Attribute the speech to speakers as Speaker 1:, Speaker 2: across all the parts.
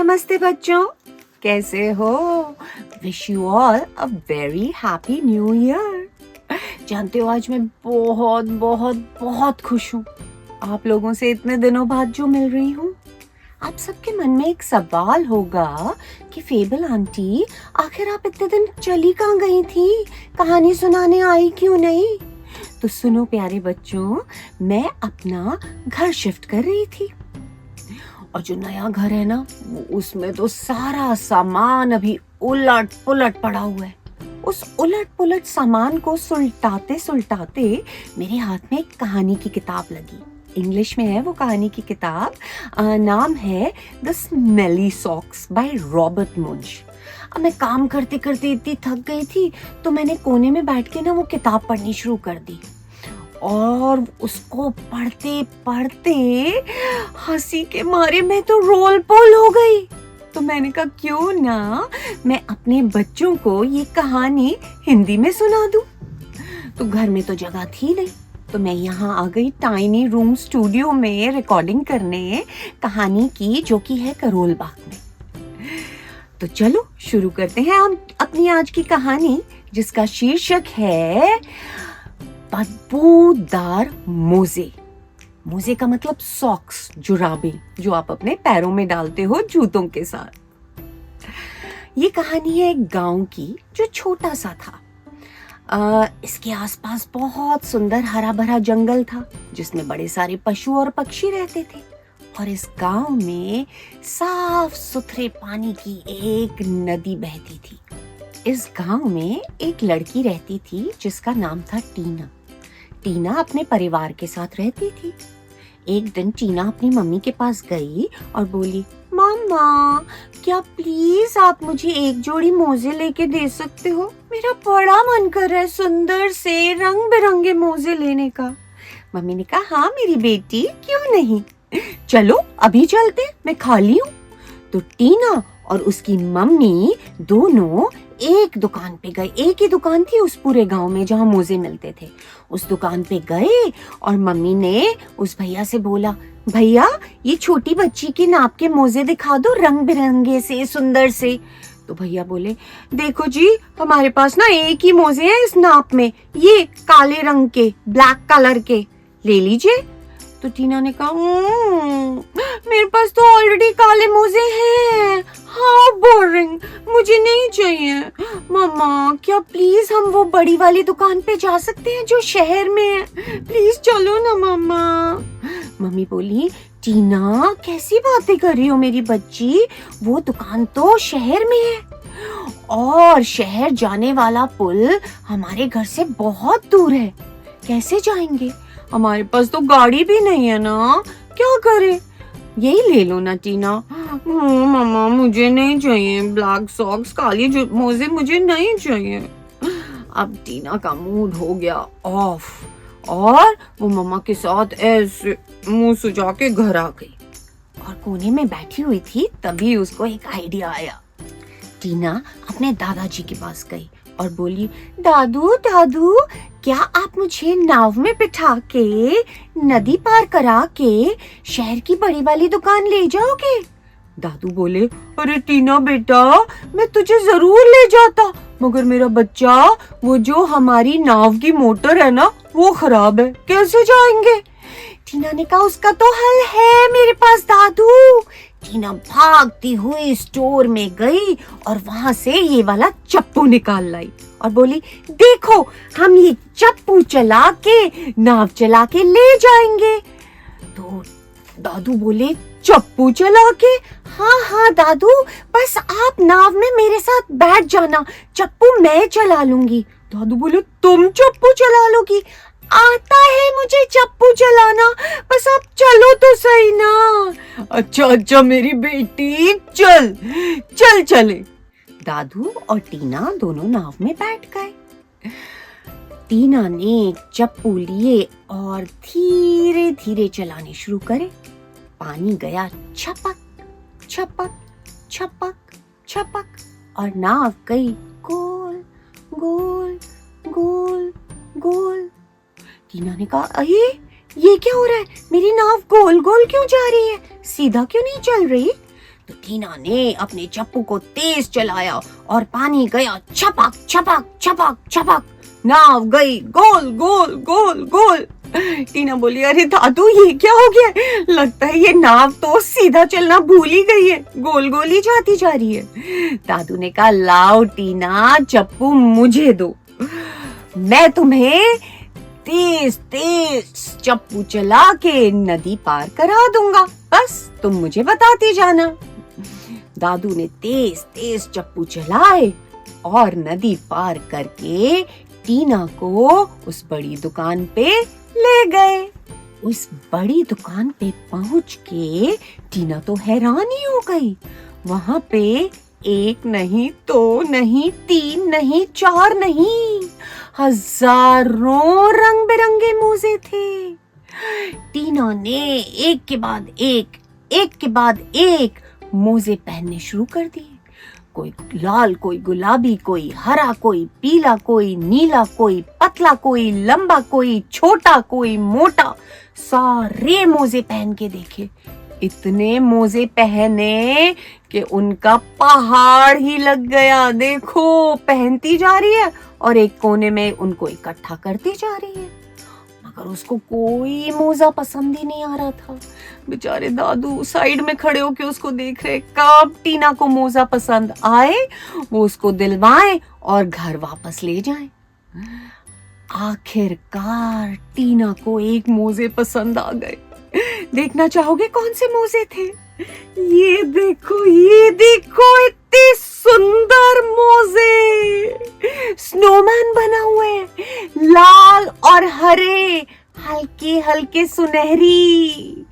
Speaker 1: नमस्ते बच्चों, कैसे हो? Wish you all a very happy new year. जानते हो आज मैं बहुत बहुत बहुत खुश हूँ। आप लोगों से इतने दिनों बाद जो मिल रही हूँ। आप सबके मन में एक सवाल होगा कि फेबल आंटी, आखिर आप इतने दिन चली कहाँ गई थी? कहानी सुनाने आई क्यों नहीं? तो सुनो प्यारे बच्चों, मैं अपना घर शिफ्ट कर रही थी और जो नया घर है ना, उसमें तो सारा सामान अभी उलट पुलट पड़ा हुआ है। उस उलट पुलट सामान को सुलटाते सुलटाते मेरे हाथ में एक कहानी की किताब लगी। इंग्लिश में है वो कहानी की किताब। नाम है the smelly socks by Robert मुंज। अब मैं काम करते करते इतनी थक गई थी तो मैंने कोने में बैठ के ना वो किताब पढ़नी शुरू कर दी और उसको पढ़ते पढ़ते हंसी के मारे मैं तो रोल पोल हो गई। तो मैंने कहा क्यों ना मैं अपने बच्चों को ये कहानी हिंदी में सुना दूं। तो घर में तो जगह थी नहीं, तो मैं यहाँ आ गई टाइनी रूम स्टूडियो में रिकॉर्डिंग करने कहानी की, जो कि है करोल बाग में। तो चलो शुरू करते हैं हम अपनी आज की कहानी, जिसका शीर्षक है बदबूदार मोजे। मोजे का मतलब सॉक्स, जुराबे, जो आप अपने पैरों में डालते हो जूतों के साथ। ये कहानी है एक गांव की जो छोटा सा था। इसके आसपास बहुत सुंदर हरा भरा जंगल था जिसमें बड़े सारे पशु और पक्षी रहते थे। और इस गांव में साफ सुथरे पानी की एक नदी बहती थी। इस गांव में एक लड़की रहती थी जिसका नाम था टीना। टीना अपने परिवार के साथ रहती थी। एक दिन टीना अपनी मम्मी के पास गई और बोली, मम्मा, क्या प्लीज आप मुझे एक जोड़ी मोजे लेके दे सकते हो? मेरा बड़ा मन कर रहा है सुंदर से रंग बिरंगे मोजे लेने का। मम्मी ने कहा, हाँ मेरी बेटी, क्यों नहीं, चलो अभी चलते, मैं खाली हूँ। तो टीना और उसकी मम्मी दोनों एक दुकान पे गए। एक ही दुकान थी उस पूरे गांव में जहां मोजे मिलते थे। उस दुकान पे गए और मम्मी ने उस भैया से बोला, भैया ये छोटी बच्ची के नाप के मोजे दिखा दो, रंग बिरंगे से सुंदर से। तो भैया बोले, देखो जी, हमारे पास ना एक ही मोजे हैं इस नाप में, ये काले रंग के, ब्लैक कलर के, ले लीजिए। तो टीना ने कहा, मेरे पास तो ऑलरेडी काले मोजे हैं, हाउ बोरिंग, मुझे नहीं चाहिए। मम्मा, क्या प्लीज हम वो बड़ी वाली दुकान पे जा सकते हैं जो शहर में है? प्लीज चलो ना मम्मा। मम्मी बोली, टीना कैसी बातें कर रही हो मेरी बच्ची, वो दुकान तो शहर में है और शहर जाने वाला पुल हमारे घर से बहुत दूर है, कैसे जाएंगे? हमारे पास तो गाड़ी भी नहीं है ना, क्या करें? यही ले लो ना टीना। मम्मा मुझे नहीं चाहिए ब्लैक सॉक्स, काली मोजे मुझे नहीं चाहिए। अब टीना का मूड हो गया ऑफ और वो मम्मा के साथ ऐसे मुंह सुजा के घर आ गई और कोने में बैठी हुई थी। तभी उसको एक आइडिया आया। टीना अपने दादाजी के पास गई और बोली, दादू दादू, क्या आप मुझे नाव में बिठा के नदी पार करा के शहर की बड़ी वाली दुकान ले जाओगे? दादू बोले, अरे टीना बेटा, मैं तुझे जरूर ले जाता, मगर मेरा बच्चा, वो जो हमारी नाव की मोटर है ना, वो खराब है, कैसे जाएंगे? टीना ने कहा, उसका तो हल है मेरे पास दादू। टीना भागती हुई स्टोर में गई और वहां से ये वाला चप्पू निकाल लाई और बोली, देखो, हम ये चप्पू चला के नाव चला के ले जाएंगे। तो दादू बोले, चप्पू चला के? हाँ हाँ दादू, बस आप नाव में मेरे साथ बैठ जाना, चप्पू मैं चला लूंगी। दादू बोले, तुम चप्पू चला लोगी? आता है मुझे चप्पू चलाना, बस आप चलो तो सही ना। अच्छा अच्छा मेरी बेटी, चल चल चले। दादू और टीना दोनों नाव में बैठ गए। टीना ने चप्पू लिए और धीरे धीरे चलाने शुरू करे। पानी गया छपक छपक छपक छपक और नाव गई गोल गोल गोल गोल। टीना ने कहा, अरे ये क्या हो रहा है, मेरी नाव गोल गोल क्यों जा रही है, सीधा क्यों नहीं चल रही? तो टीना ने अपने चप्पू को तेज चलाया और पानी गया छपक छपक छपक छपक। नाव गई गोल गोल गोल गोल। टीना बोली, अरे दादू ये क्या हो गया? लगता है ये नाव तो सीधा चलना भूल ही गई है, गोल गोल ही जाती जा रही है। दादू ने कहा, लाओ टीना, चप्पू मुझे दो, मैं तुम्हें तेज तेज चप्पू चला के नदी पार करा दूंगा, बस तुम मुझे बताती जाना। दादू ने तेज तेज चप्पू चलाए और नदी पार करके टीना को उस बड़ी दुकान पे ले गए। उस बड़ी दुकान पे पहुंच के टीना तो हैरान ही हो गई। वहां पे एक नहीं, दो नहीं, तीन नहीं, चार नहीं, हजारों रंग बिरंगे मोजे थे। टीना ने एक के बाद एक मोजे पहनने शुरू कर दिए। कोई लाल, कोई गुलाबी, कोई हरा, कोई पीला, कोई नीला, कोई पतला, कोई लंबा, कोई छोटा, कोई मोटा, सारे मोजे पहन के देखे। इतने मोजे पहने कि उनका पहाड़ ही लग गया। देखो, पहनती जा रही है और एक कोने में उनको इकट्ठा करती जा रही है, मगर उसको कोई मोजा पसंद ही नहीं आ रहा था। बेचारे दादू साइड में खड़े होके उसको देख रहे, कब टीना को मोजा पसंद आए वो उसको दिलवाएं और घर वापस ले जाएं। आखिरकार टीना को एक मोजे पसंद आ गए। देखना चाहोगे कौन से मोजे थे? ये देखो इतने सुंदर मोजे, स्नोमैन बना हुए हैं, लाल और हरे, हल्के हल्के सुनहरी।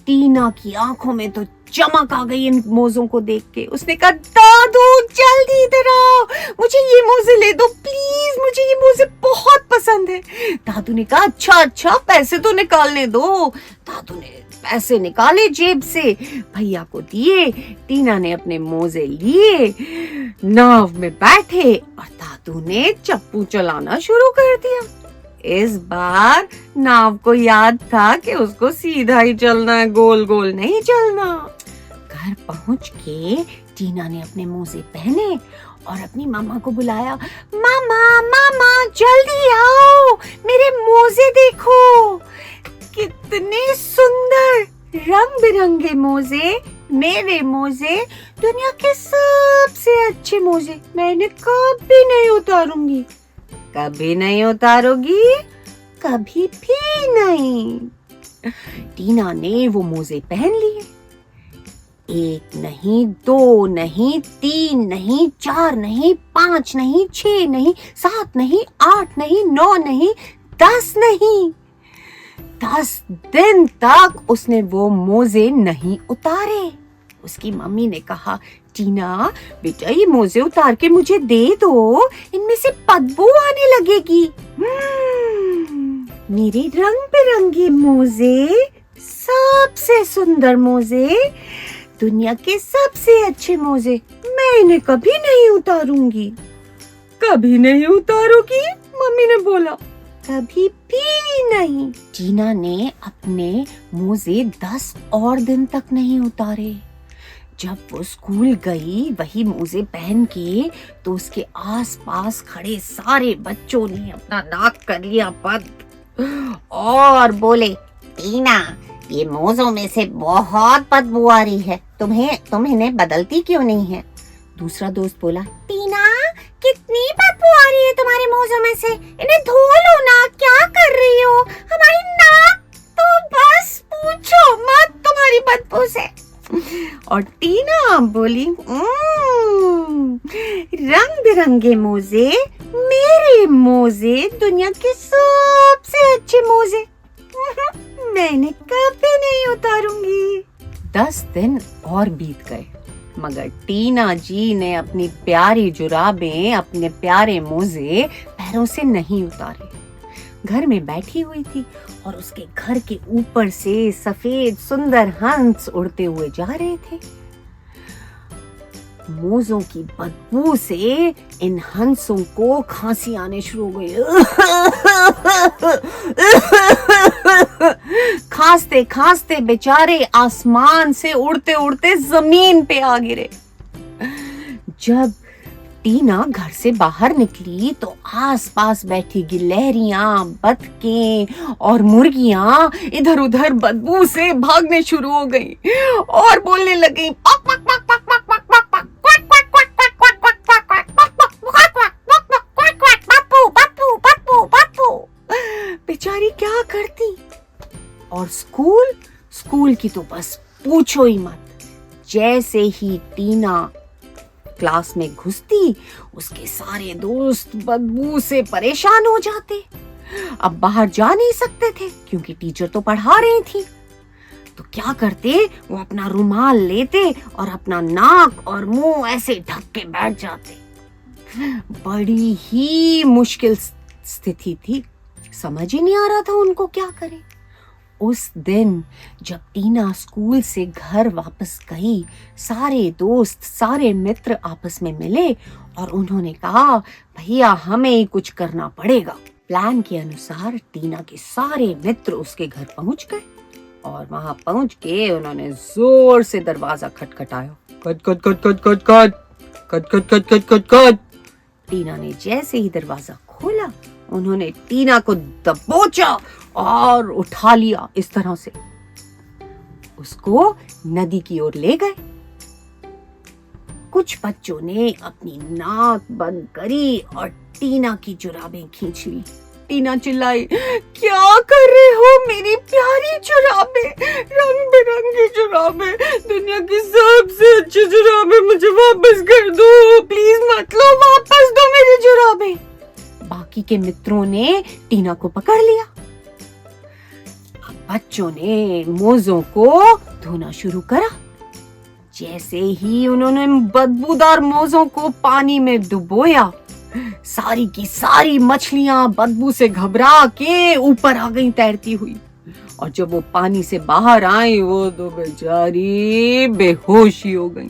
Speaker 1: टीना की आंखों में तो चमक आ गई इन मोजों को देख के। उसने कहा, दादू जल्दी इधर आओ, मुझे ये मोजे ले दो प्लीज, मुझे ये मोजे बहुत पसंद है। दादू ने कहा, अच्छा पैसे तो निकालने दो। दादू ने पैसे निकाले जेब से, भैया को दिए। टीना ने अपने मोजे लिए, नाव में बैठे और दादू ने चप्पू चलाना शुरू कर दिया। इस बार नाव को याद था कि उसको सीधा ही चलना है, गोल गोल नहीं चलना। घर पहुंच के टीना ने अपने मोजे पहने और अपनी मामा को बुलाया, मामा जल्दी आओ, मेरे मोजे देखो, कितने सुंदर रंग बिरंगे मोजे, मेरे मोजे, दुनिया के सबसे अच्छे मोजे, मैं इन्हें कभी नहीं उतारूंगी। कभी नहीं उतारोगी? कभी भी नहीं। टीना ने वो मोजे पहन लिए। एक नहीं, दो नहीं, तीन नहीं, चार नहीं, पांच नहीं, 6 नहीं, 7 नहीं, 8 नहीं, 9 नहीं, 10 नहीं। 10 दिन तक उसने वो मोजे नहीं उतारे। उसकी मम्मी ने कहा, टीना बेटा ये मोजे उतार के मुझे दे दो, इनमें से बदबू आने लगेगी। मेरे रंग बिरंगे मोजे, सबसे सुंदर मोजे, दुनिया के सबसे अच्छे मोजे, मैं इन्हें कभी नहीं उतारूंगी। कभी नहीं उतारोगी? मम्मी ने बोला। कभी भी नहीं। टीना ने अपने मोजे 10 और दिन तक नहीं उतारे। जब वो स्कूल गई वही मोजे पहन के, तो उसके आसपास खड़े सारे बच्चों ने अपना नाक कर लिया बंद और बोले, टीना ये मोजों में से बहुत बदबू आ रही है, तुम इन्हें बदलती क्यों नहीं है? दूसरा दोस्त बोला, टीना कितनी बदबू आ रही है तुम्हारे मोजों में से, इन्हें धो लो ना, क्या कर रही हो? हमारी नाक तो बस पूछो मत तुम्हारी बदबू से। और टीना बोली, रंग बिरंगे मोजे, मेरे मोजे, दुनिया के सबसे अच्छे मोजे, मैंने कभी नहीं उतारूंगी। 10 दिन और बीत गए, मगर टीना जी ने अपनी प्यारी जुराबें, अपने प्यारे मोजे पैरों से नहीं उतारे। घर में बैठी हुई थी और उसके घर के ऊपर से सफेद सुंदर हंस उड़ते हुए जा रहे थे। मोज़ों की बदबू से इन हंसों को खांसी आने शुरू हो गई। खांसते खांसते बेचारे आसमान से उड़ते उड़ते जमीन पे आ गिरे। जब टीना घर से बाहर निकली तो आसपास बैठी गिलहरियां, बतखें और मुर्गियां इधर उधर बदबू से भागने शुरू हो गई और बोलने लगी, पक पक पक पक पक पक पक पक, quack quack quack quack quack quack quack quack, पक पक क्वैक क्वैक पक पक क्वैक क्वैक, पप्पू पप्पू पप्पू पप्पू। बेचारी क्या करती। और स्कूल की तो बस पूछो ही मत। जैसे ही टीना क्लास में घुसती, उसके सारे दोस्त बदबू से परेशान हो जाते। अब बाहर जा नहीं सकते थे क्योंकि टीचर तो पढ़ा रही थी। तो क्या करते, वो अपना रुमाल लेते और अपना नाक और मुंह ऐसे ढक के बैठ जाते। बड़ी ही मुश्किल स्थिति थी, समझ ही नहीं आ रहा था उनको क्या करें। उस दिन जब टीना स्कूल से घर वापस गई, सारे दोस्त, सारे मित्र आपस में मिले और उन्होंने कहा, भैया हमें ही कुछ करना पड़ेगा। प्लान के अनुसार टीना के सारे मित्र उसके घर पहुंच गए और वहां पहुंच के उन्होंने जोर से दरवाजा खटखटाया। खट खट खट खट खट खट खट खट खट खट खट खट। टीना ने जैसे ही दरवाजा खोला, उन्होंने टीना को दबोचा और उठा लिया इस तरह से। उसको नदी की ओर ले गए। कुछ बच्चों ने अपनी नाक बंद करी और टीना की जुराबें खींच ली। टीना चिल्लाई, क्या कर रहे हो मेरी प्यारी जुराबें, रंग बिरंगी जुराबें, दुनिया की सबसे अच्छी जुराबें, मुझे वापस कर दो, प्लीज मत लो, वापस दो मेरी जुराबें। बाकी के मित्रों ने टीना को पकड़ लिया। बच्चों ने मोज़ों को धोना शुरू करा। जैसे ही उन्होंने बदबूदार मोज़ों को पानी में डुबोया, सारी की सारी मछलियां बदबू से घबरा के ऊपर आ गईं तैरती हुई। और जब वो पानी से बाहर आई, वो तो बेचारी बेहोश ही हो गईं।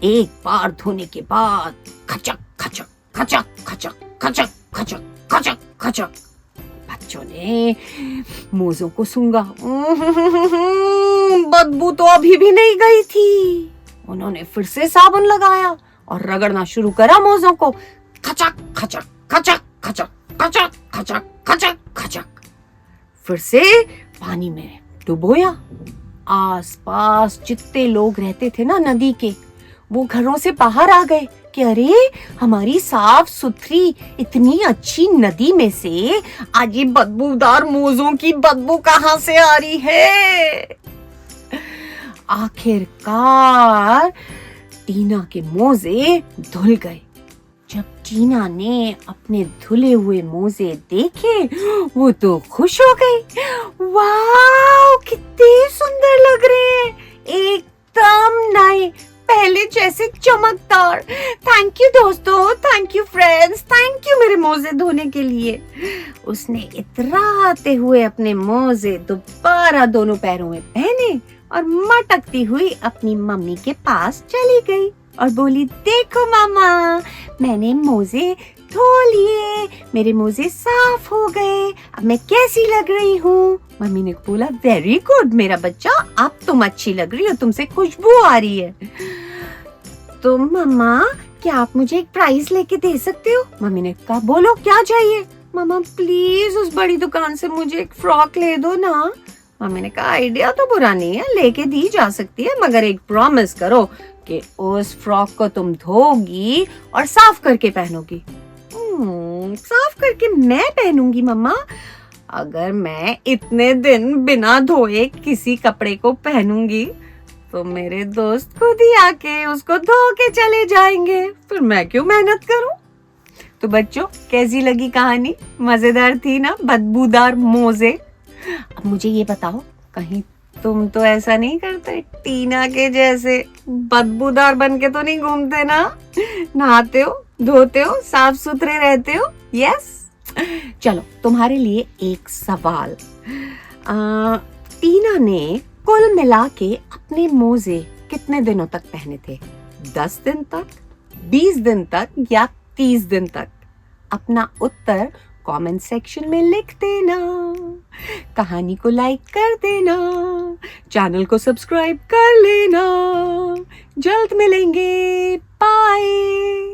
Speaker 1: एक बार धोने के बाद खचक खचक खचक खचक खचक खचक खचक खचक बच्चों ने मोज़ों को सूंघा। बदबू तो अभी भी नहीं गई थी। उन्होंने फिर से साबुन लगाया और रगड़ना शुरू करा मोज़ों को। खचक खचक खचक खचक खचक खचक खचक खचक। फिर से पानी में डुबोया। आसपास जितने लोग रहते थे ना नदी के, वो घरों से बाहर आ गए कि अरे, हमारी साफ सुथरी इतनी अच्छी नदी में से आज ये बदबूदार मोज़ों की बदबू कहां से आ रही है। आखिरकार टीना के मोज़े धुल गए। जब टीना ने अपने धुले हुए मोज़े देखे, वो तो खुश हो गई। वाह, कितने सुंदर लग रहे हैं, एकदम नए, पहले जैसे चमकदार। थैंक यू दोस्तों, thank you friends, thank you मेरे मोज़े धोने के लिए। उसने इतराते हुए अपने मोज़े दोबारा दोनों पैरों में पहने और मटकती हुई अपनी मम्मी के पास चली गई और बोली, देखो मामा, मैंने मोज़े धो लिए, मेरे मोज़े साफ हो गए, अब मैं कैसी लग रही हूँ। मम्मी ने बोला, वेरी गुड मेरा बच्चा, अब तुम अच्छी लग रही हो, तुमसे खुशबू आ रही है। तो मम्मा, क्या आप मुझे एक प्राइज लेके दे सकते हो? मम्मी ने कहा, बोलो क्या चाहिए। मम्मा प्लीज उस बड़ी दुकान से मुझे एक फ्रॉक ले दो ना। मम्मी ने कहा, आइडिया तो बुरा नहीं है, लेके दी जा सकती है, मगर एक प्रॉमिस करो कि उस फ्रॉक को तुम धोगी और साफ करके पहनोगी। साफ करके मैं पहनूंगी मम्मा? अगर मैं इतने दिन बिना धोए किसी कपड़े को पहनूंगी तो मेरे दोस्त खुद ही आके उसको धो के चले जाएंगे, फिर मैं क्यों मेहनत करूं। तो बच्चों, कैसी लगी कहानी? मजेदार थी ना, बदबूदार मोज़े। अब मुझे ये बताओ, कहीं तुम तो ऐसा नहीं करते, टीना के जैसे बदबूदार बन के तो नहीं घूमते ना? नहाते हो, धोते हो, साफ सुथरे रहते हो? यस। चलो तुम्हारे लिए एक सवाल। टीना ने कुल मिला के अपने मोज़े कितने दिनों तक पहने थे? 10 दिन तक, 20 दिन तक या 30 दिन तक? अपना उत्तर कमेंट सेक्शन में लिख देना। कहानी को लाइक कर देना, चैनल को सब्सक्राइब कर लेना। जल्द मिलेंगे, बाय।